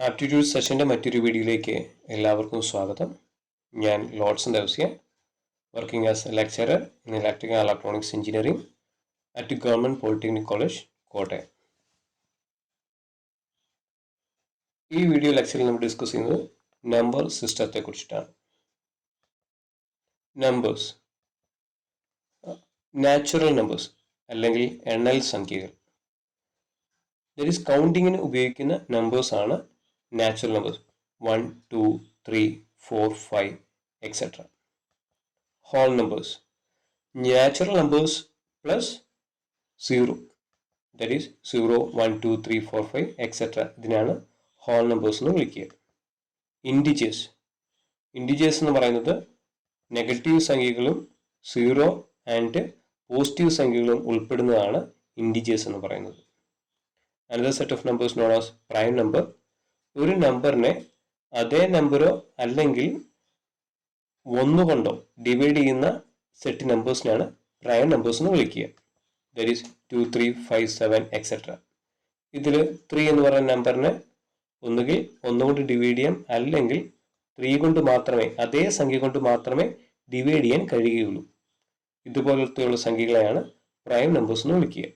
Aptitude സെഷൻ്റെ മറ്റൊരു വീഡിയോയിലേക്ക് എല്ലാവർക്കും സ്വാഗതം. ഞാൻ Lodson Devasya, working as A lecturer in electrical and electronics engineering at government polytechnic college, Kottayam. ഈ വീഡിയോ ലെക്ചറിൽ നമ്മൾ ഡിസ്കസ് ചെയ്യുന്നത് നമ്പർ സിസ്റ്റത്തെ കുറിച്ചിട്ടാണ്. നമ്പേഴ്സ്, നാച്ചുറൽ നമ്പേഴ്സ് അല്ലെങ്കിൽ എണ്ണൽ സംഖ്യകൾ, ദറ്റ് ഈസ് കൗണ്ടിങ്ങിന് ഉപയോഗിക്കുന്ന നമ്പേഴ്സാണ് natural numbers 1, 2, 3, 4, 5, etc. Whole numbers, natural numbers plus 0, that is 0, 1, 2, 3, 4, 5, etc. ഇതിനാണ് whole numbers എന്ന് വിളിക്കുക. ഇൻഡിജേഴ്സ്, ഇൻഡിജേഴ്സ് എന്ന് പറയുന്നത് നെഗറ്റീവ് സംഖ്യകളും 0 ആൻഡ് പോസിറ്റീവ് സംഖ്യകളും ഉൾപ്പെടുന്നതാണ് ഇൻഡിജേഴ്സ് എന്ന് പറയുന്നത്. Another set of numbers known as prime number, ഒരു നമ്പറിനെ അതേ നമ്പറോ അല്ലെങ്കിൽ ഒന്നുകൊണ്ടോ ഡിവൈഡ് ചെയ്യുന്ന സെറ്റ് നമ്പേഴ്സിനാണ് പ്രൈം നമ്പേഴ്സ് എന്ന് വിളിക്കുക. That is 2, 3, 5, 7, etcetera. ഇതിൽ 3 എന്ന് പറയുന്ന നമ്പറിനെ ഒന്നുകിൽ ഒന്നുകൊണ്ട് ഡിവൈഡ് ചെയ്യാം, അല്ലെങ്കിൽ 3 കൊണ്ട് മാത്രമേ, അതേ സംഖ്യ കൊണ്ട് മാത്രമേ ഡിവൈഡ് ചെയ്യാൻ കഴിയുകയുള്ളൂ. ഇതുപോലത്തെയുള്ള സംഖ്യകളെയാണ് പ്രൈം നമ്പേഴ്സ് എന്ന് വിളിക്കുക.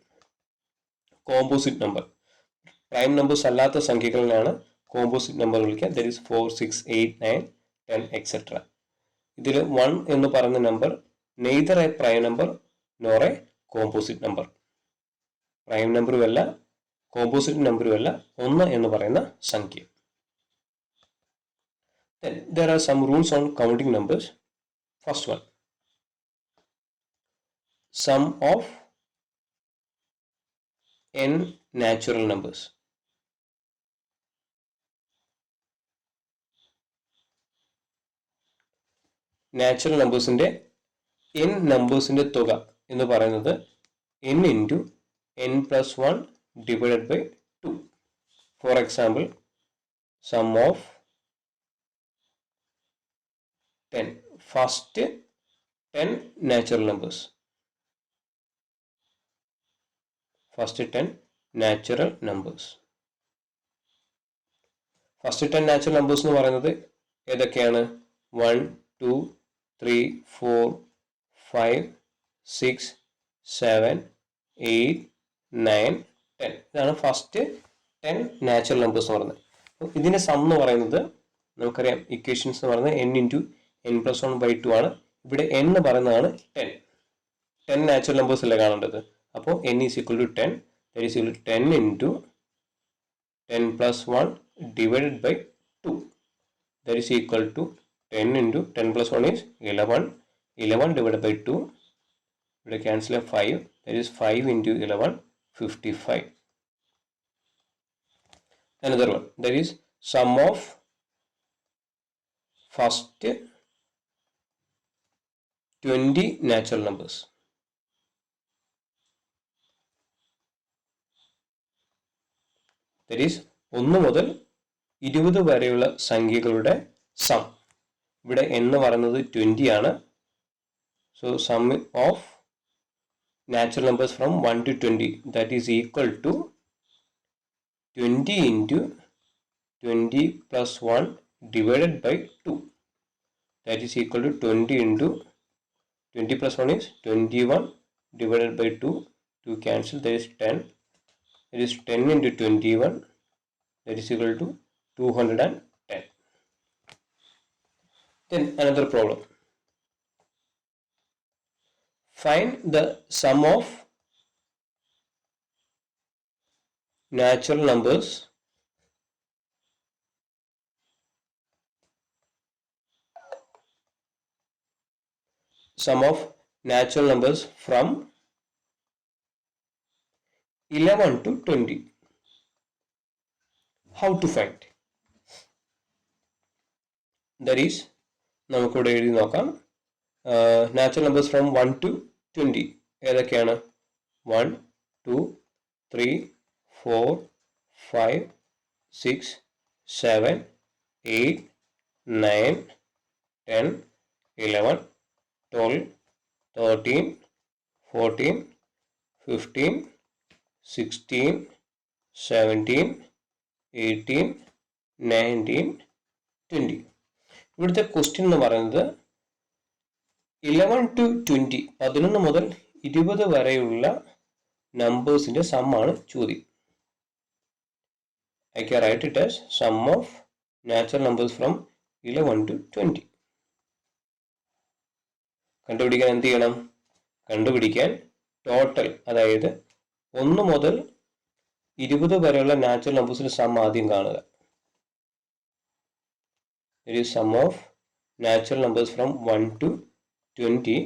കോമ്പോസിറ്റ് നമ്പർ, പ്രൈം നമ്പേഴ്സ് അല്ലാത്ത സംഖ്യകളിലാണ് കോമ്പോസിറ്റ് നമ്പർ വിളിക്കുക. That is 4, 6, 8, 9, 10, etcetera. ഇതിൽ 1 എന്ന് പറയുന്ന number neither A prime number nor A composite number. Prime നമ്പറും അല്ല, കോമ്പോസിറ്റ് നമ്പറും അല്ല, 1 എന്ന് പറയുന്ന സംഖ്യ. Then there are some rules on counting numbers. First one, sum of n natural numbers. Natural നമ്പേഴ്സിൻ്റെ n നമ്പേഴ്സിൻ്റെ തുക എന്ന് പറയുന്നത് n into n plus 1 divided by 2. For example, sum of 10, first 10 natural numbers, first 10 natural numbers. First 10 natural numbers എന്ന് പറയുന്നത് ഏതൊക്കെയാണ്? 1, 2, 3, 4, 5, 6, 7, 8, 9, 10. ഇതാണ് first 10 natural numbers എന്ന് പറയുന്നത്. അപ്പോൾ ഇതിൻ്റെ സം എന്ന് പറയുന്നത് നമുക്കറിയാം, ഇക്വേഷൻസ് എന്ന് പറയുന്നത് n into n plus 1 by 2 ആണ്. ഇവിടെ n എന്ന് പറയുന്നതാണ് 10. 10 നാച്ചുറൽ നമ്പേഴ്സ് അല്ലേ കാണേണ്ടത്. അപ്പോൾ n is equal to 10, that is equal to 10 into 10 plus 1 divided by 2, that is equal to 10 into 10 plus 1 is 11. 11 divided by 2. We cancel a 5. That is 5 into 11, 55. Another one. That is sum of first 20 natural numbers. That is 1 മുതൽ 20 വരെയുള്ള സംഖ്യകളുടെ some. ഇവിടെ എന്ന് പറയുന്നത് 20 ആണ്. So sum of natural numbers from 1 to 20, that is equal to 20 into 20 plus 1 divided by 2, that is equal to 20 into 20 plus 1 is 21 divided by 2, 2 cancel, that is 10, that is 10 into 21, that is equal to 210. Then another problem. Find the sum of natural numbers from 11 to 20. How to find? That is, നമുക്കിവിടെ എഴുതി നോക്കാം. Natural numbers from 1 to 20 ഏതൊക്കെയാണ്? 1, 2, 3, 4, 5, 6, 7, 8, 9, 10, 11, 12, 13, 14, 15, 16, 17, 18, 19, 20. ഇവിടുത്തെ question എന്ന് പറയുന്നത് 11 to 20, 11 മുതൽ 20 വരെയുള്ള നമ്പേഴ്സിന്റെ some ആണ് ചോദ്യം. I can write it as sum of natural numbers from 11 to 20. കണ്ടുപിടിക്കാൻ എന്ത് ചെയ്യണം? കണ്ടുപിടിക്കാൻ ടോട്ടൽ, അതായത് 1 മുതൽ 20 വരെയുള്ള നാച്ചുറൽ നമ്പേഴ്സിന്റെ സം ആദ്യം കാണുക. It is sum of natural numbers from 1 to 20.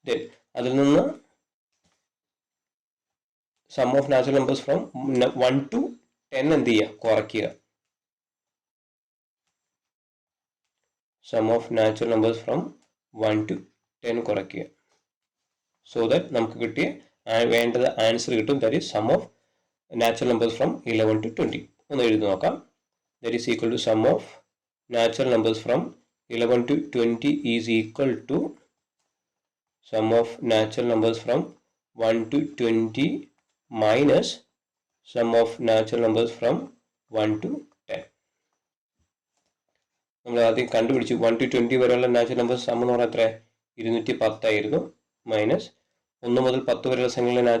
Then അതിൽ നിന്ന് sum of natural numbers from 1 to 10 എന്ത് ചെയ്യുക? കുറയ്ക്കുക. Sum of natural numbers from 1 to 10 കുറയ്ക്കുക. So that നമുക്ക് കിട്ടിയ വേണ്ടത് ആൻസർ കിട്ടും. That is sum of natural numbers from 11 to 20. ഒന്ന് എഴുതി നോക്കാം. That is equal to sum of natural numbers from 11 to 20 is equal to sum of natural numbers from 1 to 20 minus sum of natural numbers from 1 to 10. നമ്മൾ ആദ്യം കണ്ടുപിടിച്ചു 1 to 20 വരെയുള്ള natural numbers some എന്ന് പറഞ്ഞാൽ എത്ര? 210 ആയിരുന്നു. മൈനസ് 1 മുതൽ 10 വരെയുള്ള സംഖ്യകളുടെ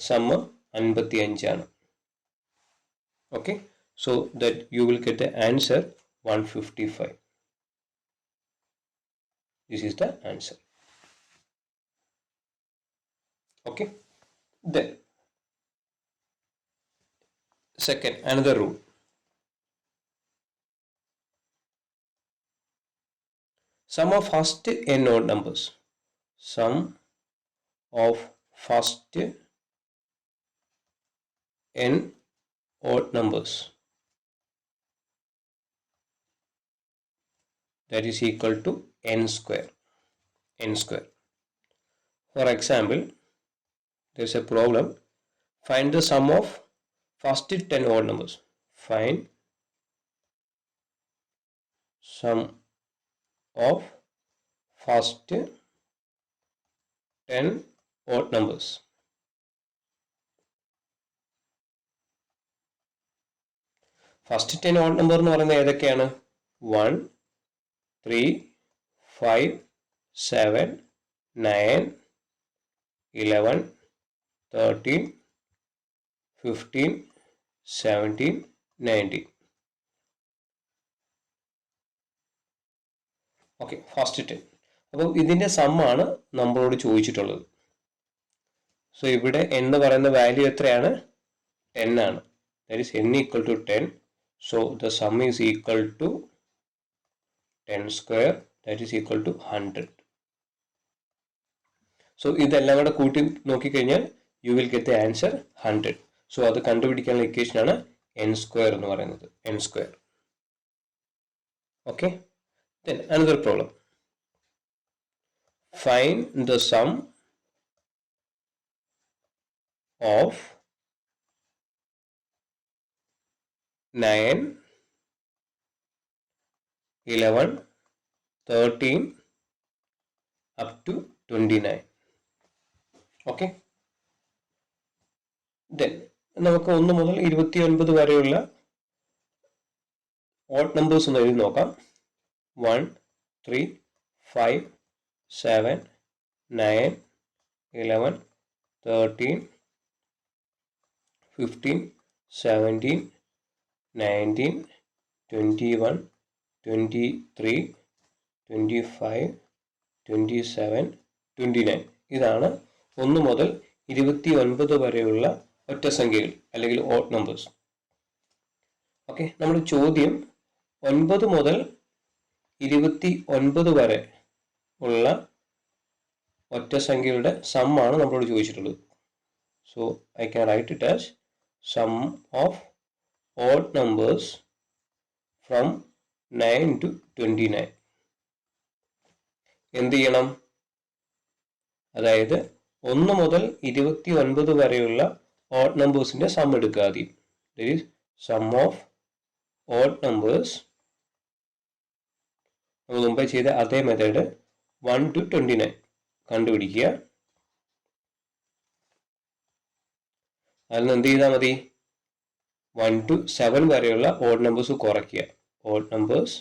സം 55 ആണ്. Okay, so that you will get the answer 155. This is the answer. Okay, then second, another rule. Sum of first n odd numbers. Sum of first n odd numbers, that is equal to n square. N square. For example, there is a problem. Find the sum of first 10 odd numbers. Find sum of first 10 odd numbers. First 10 odd number എന്ന് പറയുന്നത് ഏതൊക്കെയാണ്? 1, 3, 5, 7, 9, 11, 13, 15, 17, 19. Okay, first 10. അപ്പോൾ ഇതിൻ്റെ സമ്മാണ് നമ്മളോട് ചോദിച്ചിട്ടുള്ളത്. So ഇവിടെ എന്ന് പറയുന്ന വാല്യൂ എത്രയാണ്? 10 ആണ്. That is n equal to 10. So the sum is equal to 10 square, that is equal to 100. So ഇതെല്ലാം കൂടെ കൂട്ടി നോക്കിക്കഴിഞ്ഞാൽ you will get the answer 100. So അത് കണ്ടുപിടിക്കാനുള്ള ഇക്വേഷൻ ആണ് n square എന്ന് പറയുന്നത്. n square. Okay. Then another problem. Find the sum of 9, 11, 13 up to 29. Okay, then നമുക്ക് 1 മുതൽ 29 വരെയുള്ള ഓഡ് നമ്പേഴ്സ് ഒന്ന് എഴുതി നോക്കാം. 1, 3, 5, 7, 9, 11, 13, 15, 17, 19, 21, 23, 25, 27, 29. ഇതാണ് 1 മുതൽ 29 വരെയുള്ള ഒറ്റസംഖ്യകൾ അല്ലെങ്കിൽ ഓഡ് നമ്പേഴ്സ്. ഓക്കെ, നമ്മുടെ ചോദ്യം 9 മുതൽ 29 വരെ ഉള്ള ഒറ്റസംഖ്യകളുടെ സം ആണ് നമ്മളോട് ചോദിച്ചിട്ടുള്ളത്. So I can write it as sum of odd numbers from 9 to 29. എന്ത് ചെയ്യണം? അതായത് 1 മുതൽ 29 വരെയുള്ള ഓഡ് നമ്പേഴ്സിന്റെ സം എടുക്കുക ആദ്യം. That is sum of odd numbers. നമ്മൾ മുമ്പേ ചെയ്ത അതേ മെത്തേഡ് 1 to 29 കണ്ടുപിടിക്കുക. അതിൽ നിന്ന് എന്ത് ചെയ്താൽ മതി? 1 to 7 വരെയുള്ള ഓഡ് നമ്പേഴ്സ് കുറയ്ക്കുക. Odd numbers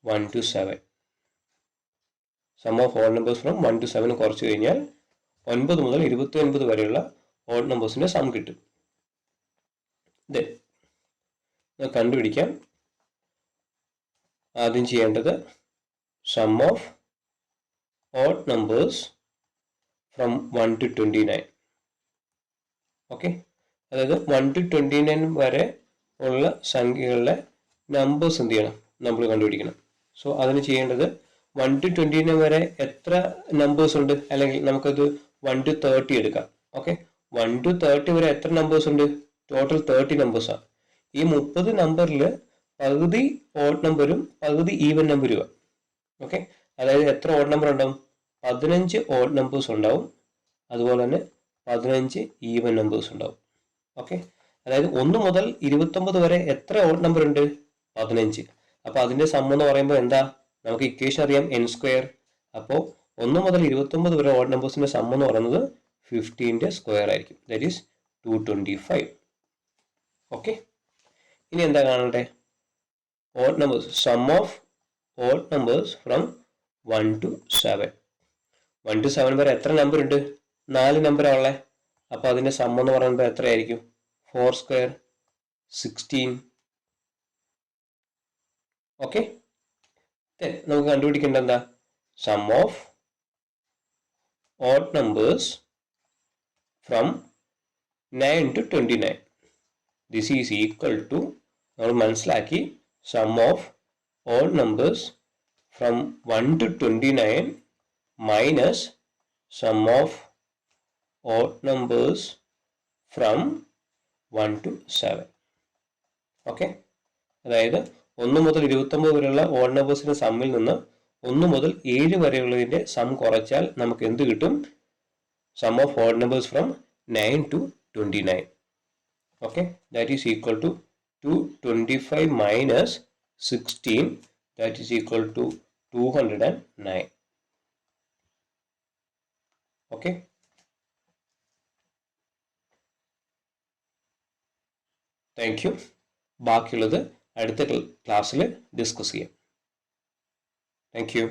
1 to 7. Sum of odd numbers from 1 to 7 കുറച്ച് കഴിഞ്ഞാൽ 9 മുതൽ 29 വരെയുള്ള ഓഡ് നമ്പേഴ്സിന്റെ സം കിട്ടും. കണ്ടുപിടിക്കാം. ആദ്യം ചെയ്യേണ്ടത് sum of odd numbers from 1 to 29. Okay, അതായത് 1 to 29 വരെ ഉള്ള സംഖ്യകളുടെ നമ്പേഴ്സ് എന്ത് ചെയ്യണം, നമ്മൾ കണ്ടുപിടിക്കണം. സോ അതിന് ചെയ്യേണ്ടത് 1 to 29 വരെ എത്ര നമ്പേഴ്സ് ഉണ്ട്, അല്ലെങ്കിൽ നമുക്കത് 1 to 30 എടുക്കാം. ഓക്കെ, 1 to 30 വരെ എത്ര നമ്പേഴ്സ് ഉണ്ട്? ടോട്ടൽ 30 നമ്പേഴ്സാണ്. ഈ 30 നമ്പറിൽ പകുതി ഓഡ് നമ്പറും പകുതി ഈവൻ നമ്പറുമാണ്. ഓക്കെ, അതായത് എത്ര ഓഡ് നമ്പർ ഉണ്ടാവും? 15 ഓഡ് നമ്പേഴ്സ് ഉണ്ടാവും. അതുപോലെ തന്നെ 15 ഈവൻ നമ്പേഴ്സ് ഉണ്ടാവും. ഓക്കെ, അതായത് 1 മുതൽ 29 വരെ എത്ര ഓഡ് നമ്പർ ഉണ്ട്? 15. അപ്പോൾ അതിന്റെ സം എന്ന് പറയുമ്പോൾ എന്താ? നമുക്ക് ഇക്വേഷൻ അറിയാം, n സ്ക്വയർ. അപ്പോൾ 1 മുതൽ 29 വരെ ഓഡ് നമ്പേഴ്സിന്റെ സം എന്ന് പറയുന്നത് 15ന്റെ സ്ക്വയർ ആയിരിക്കും. That is 225. ഓക്കെ, ഇനി എന്താ കാണണ്ടേ? Odd numbers, sum of odd numbers from 1 to 7. 1 to 7 വരെ എത്ര നമ്പർ ഉണ്ട്? 4 നമ്പറാണ് ഉള്ളത്. അപ്പോൾ അതിന്റെ സം എന്ന് പറയുമ്പോൾ എത്രയായിരിക്കും? 4 സ്ക്വയർ 16. ഓക്കെ, നമുക്ക് കണ്ടുപിടിക്കേണ്ട എന്താ? Sum of odd numbers from 9 to 29. This is equal to, നമ്മൾ മനസ്സിലാക്കി, sum of odd numbers from 1 to 29 minus sum of odd numbers from 1 to 7. Okay, അതായത് 1 മുതൽ 29 വരെയുള്ള ഓഡ് നമ്പേഴ്സിന്റെ സമ്മിൽ നിന്ന് 1 മുതൽ 7 വരെയുള്ളതിന്റെ സം കുറച്ചാൽ നമുക്ക് എന്ത് കിട്ടും? Sum of odd numbers from 9 to 29. Okay, that is equal to 225 minus 16, that is equal to 209. Okay, thank you. ബാക്കിയുള്ളത് അടുത്ത ക്ലാസ്സിൽ ഡിസ്കസ് ചെയ്യാം. Thank U.